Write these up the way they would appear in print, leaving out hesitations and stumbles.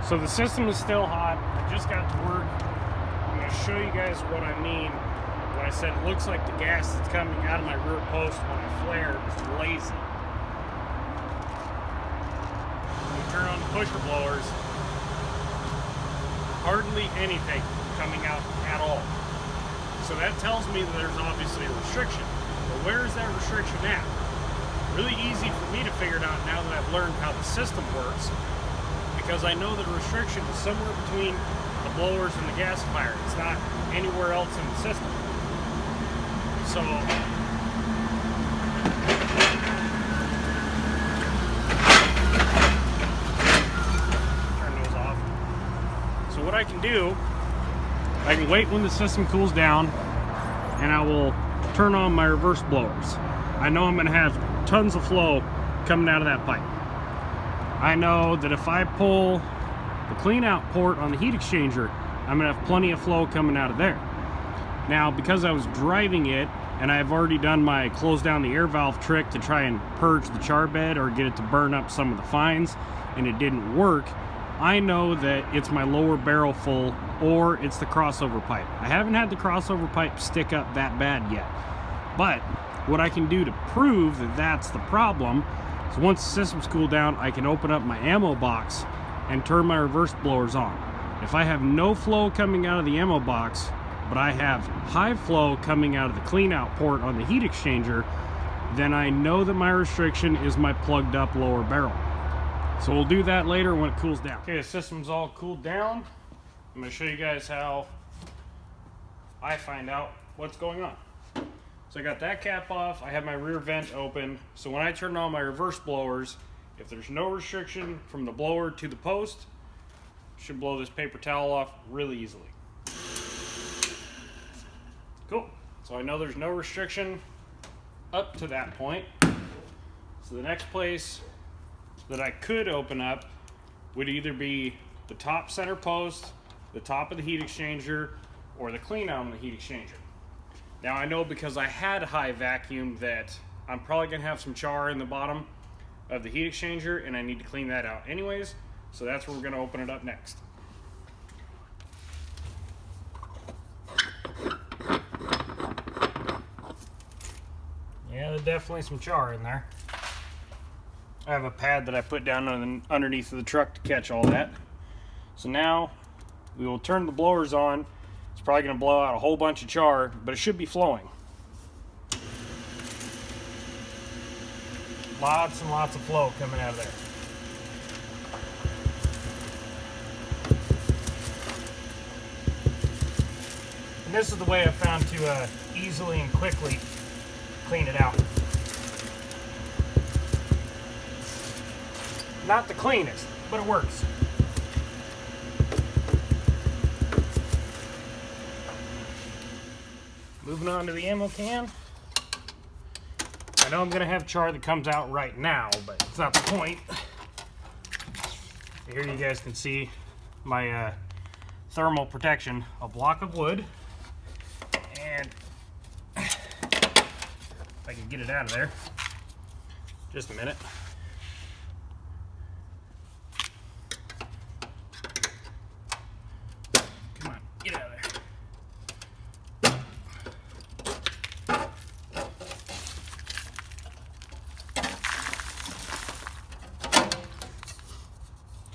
So the system is still hot. I just got to work. I'm going to show you guys what I mean when I said it looks like the gas that's coming out of my rear post when I flare is lazy. When you turn on the pusher blowers, hardly anything coming out at all. So that tells me that there's obviously a restriction. But where is that restriction at? Really easy for me to figure it out now that I've learned how the system works, because I know the restriction is somewhere between the blowers and the gasifier. It's not anywhere else in the system. So turn those off. So what I can do, I can wait when the system cools down, and I will turn on my reverse blowers. I know I'm going to have tons of flow coming out of that pipe. I know that if I pull the clean out port on the heat exchanger, I'm going to have plenty of flow coming out of there. Now, because I was driving it, and I've already done my close down the air valve trick to try and purge the char bed or get it to burn up some of the fines, and it didn't work, I know that it's my lower barrel full or it's the crossover pipe. I haven't had the crossover pipe stick up that bad yet, but what I can do to prove that that's the problem is once the system's cooled down, I can open up my ammo box and turn my reverse blowers on. If I have no flow coming out of the ammo box, but I have high flow coming out of the clean out port on the heat exchanger, then I know that my restriction is my plugged up lower barrel. So we'll do that later when it cools down. Okay, the system's all cooled down. I'm going to show you guys how I find out what's going on. So I got that cap off, I have my rear vent open, so when I turn on my reverse blowers, if there's no restriction from the blower to the post, I should blow this paper towel off really easily. Cool, so I know there's no restriction up to that point. So the next place that I could open up would either be the top center post, the top of the heat exchanger, or the clean out on the heat exchanger. Now I know because I had high vacuum that I'm probably gonna have some char in the bottom of the heat exchanger, and I need to clean that out anyways, so that's where we're gonna open it up next. Yeah, there's definitely some char in there. I have a pad that I put down underneath of the truck to catch all that. So now we will turn the blowers on. It's probably going to blow out a whole bunch of char, but it should be flowing. Lots and lots of flow coming out of there. And this is the way I found to easily and quickly clean it out. Not the cleanest, but it works. Moving on to the ammo can. I know I'm going to have char that comes out right now, but it's not the point. Here you guys can see my thermal protection, a block of wood, and if I can get it out of there, just a minute. Come on, get out of there.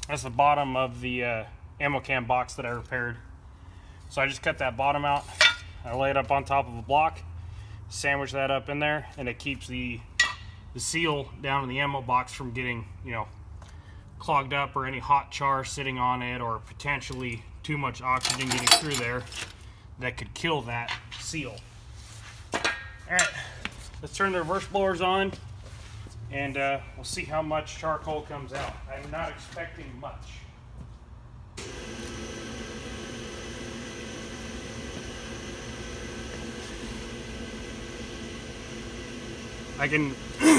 That's the bottom of the ammo can box that I repaired. So I just cut that bottom out. I lay it up on top of a block, sandwich that up in there, and it keeps the seal down in the ammo box from getting, clogged up or any hot char sitting on it, or potentially too much oxygen getting through there that could kill that seal. All right, let's turn the reverse blowers on, and we'll see how much charcoal comes out. I'm not expecting much.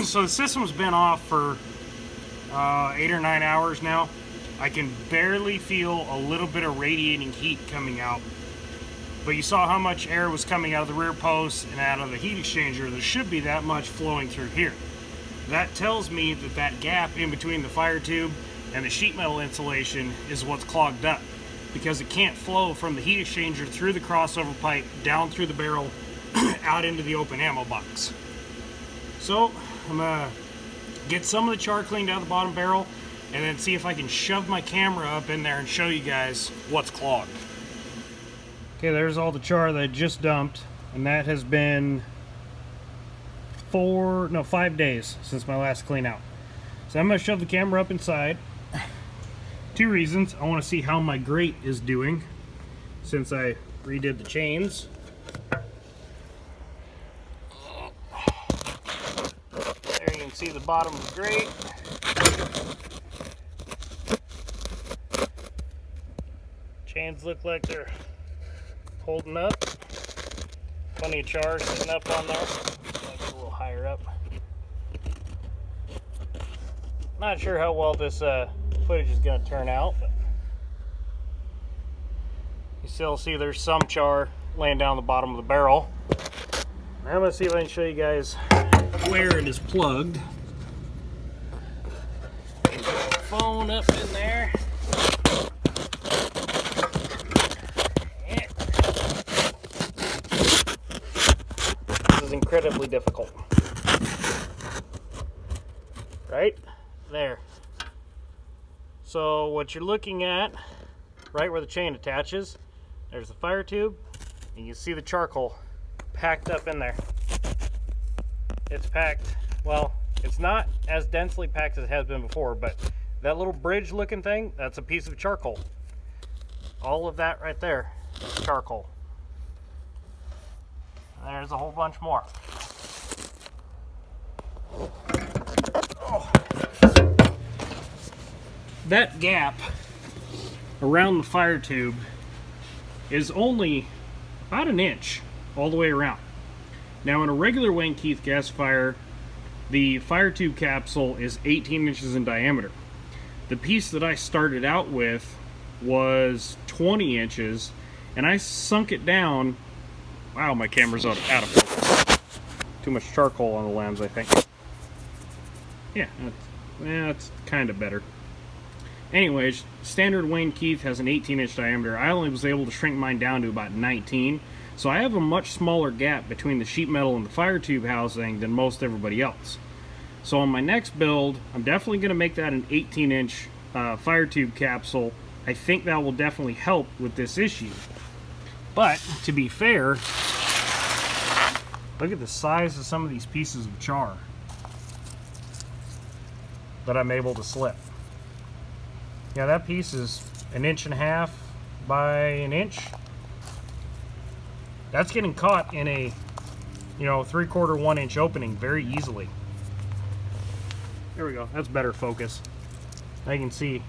So the system's been off for 8 or 9 hours now. I can barely feel a little bit of radiating heat coming out. But you saw how much air was coming out of the rear post and out of the heat exchanger. There should be that much flowing through here. That tells me that that gap in between the fire tube and the sheet metal insulation is what's clogged up because it can't flow from the heat exchanger through the crossover pipe, down through the barrel, out into the open ammo box. So I'm gonna get some of the char cleaned out of the bottom barrel and then see if I can shove my camera up in there and show you guys what's clogged. Okay, there's all the char that I just dumped, and that has been 5 days since my last clean out. So I'm gonna shove the camera up inside. 2 reasons. I want to see how my grate is doing since I redid the chains. There you can see the bottom of the grate. Chains look like they're holding up. Plenty of char sitting up on there. Like a little higher up. Not sure how well this footage is going to turn out, but you still see there's some char laying down the bottom of the barrel. Now I'm going to see if I can show you guys where it is plugged. Put the phone up in there. This is incredibly difficult. Right there. So what you're looking at, right where the chain attaches, there's the fire tube, and you see the charcoal packed up in there. It's packed, well, it's not as densely packed as it has been before, but that little bridge looking thing, that's a piece of charcoal. All of that right there is charcoal. There's a whole bunch more. That gap around the fire tube is only about 1 inch all the way around. Now in a regular Wayne Keith gassifier, the fire tube capsule is 18 inches in diameter. The piece that I started out with was 20 inches, and I sunk it down. Wow, my camera's out of focus. Too much charcoal on the lens, I think. Yeah, that's kind of better. Anyways, standard Wayne Keith has an 18-inch diameter. I only was able to shrink mine down to about 19, so I have a much smaller gap between the sheet metal and the fire tube housing than most everybody else. So on my next build, I'm definitely going to make that an 18-inch fire tube capsule. I think that will definitely help with this issue. But to be fair, look at the size of some of these pieces of char that I'm able to slip. Yeah, that piece is 1.5 inches by 1 inch. That's getting caught in a, 3/4, 1 inch opening very easily. There we go. That's better focus. Now you can see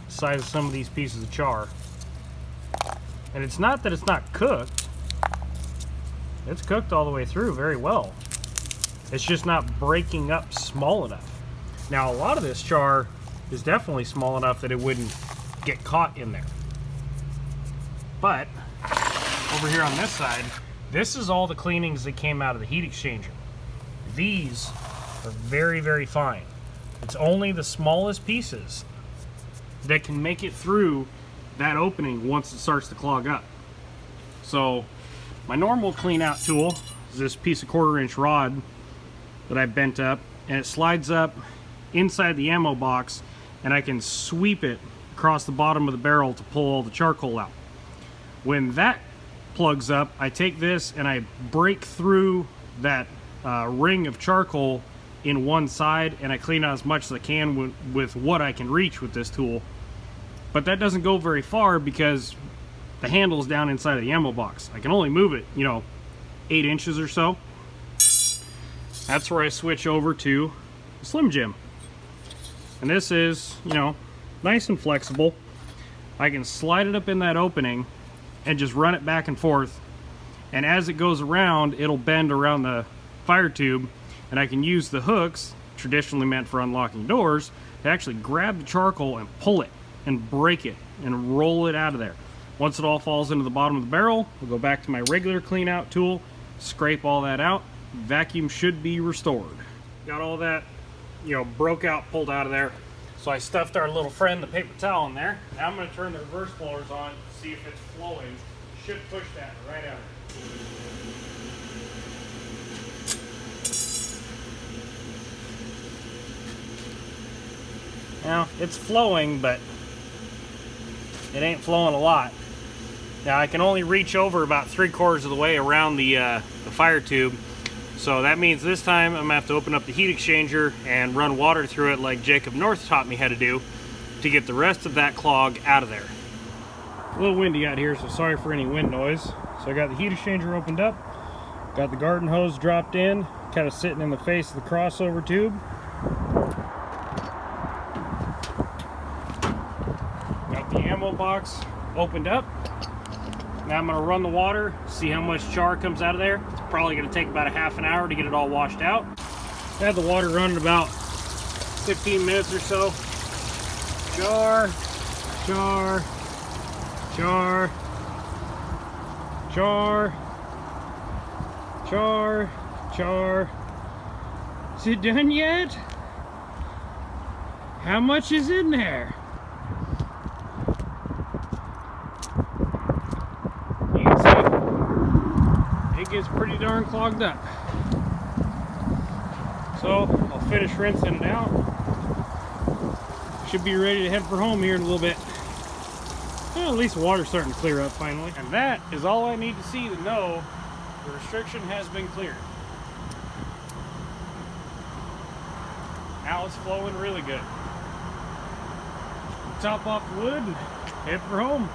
the size of some of these pieces of char. And it's not that it's not cooked. It's cooked all the way through very well. It's just not breaking up small enough. Now a lot of this char is definitely small enough that it wouldn't get caught in there. But over here on this side, this is all the cleanings that came out of the heat exchanger. These are very, very fine. It's only the smallest pieces that can make it through that opening once it starts to clog up. So my normal clean out tool is this piece of 1/4 inch rod that I bent up, and it slides up inside the ammo box, and I can sweep it across the bottom of the barrel to pull all the charcoal out. When that plugs up, I take this and I break through that ring of charcoal in one side, and I clean out as much as I can with what I can reach with this tool. But that doesn't go very far because the handle's down inside of the ammo box. I can only move it, 8 inches or so. That's where I switch over to the Slim Jim. And this is, nice and flexible. I can slide it up in that opening and just run it back and forth. And as it goes around, it'll bend around the fire tube, and I can use the hooks, traditionally meant for unlocking doors, to actually grab the charcoal and pull it and break it and roll it out of there. Once it all falls into the bottom of the barrel, we'll go back to my regular clean out tool, scrape all that out, vacuum should be restored. Got all that, broke out, pulled out of there. So I stuffed our little friend the paper towel in there. Now I'm going to turn the reverse blowers on to see if it's flowing. Should push that right out. Now it's flowing, but it ain't flowing a lot. Now I can only reach over about 3/4 of the way around the fire tube. So that means this time I'm gonna have to open up the heat exchanger and run water through it like Jacob North taught me how to do to get the rest of that clog out of there. A little windy out here, so sorry for any wind noise. So I got the heat exchanger opened up, got the garden hose dropped in, kind of sitting in the face of the crossover tube. Got the ammo box opened up. Now I'm going to run the water, see how much char comes out of there. It's probably going to take about a half an hour to get it all washed out. I had the water running about 15 minutes or so. Char, char, char, char, char, char. Is it done yet? How much is in there? You can see it gets pretty darn clogged up. So I'll finish rinsing it out. Should be ready to head for home here in a little bit. Well, at least the water's starting to clear up finally. And that is all I need to see to know the restriction has been cleared. Now it's flowing really good. Top off the wood and head for home.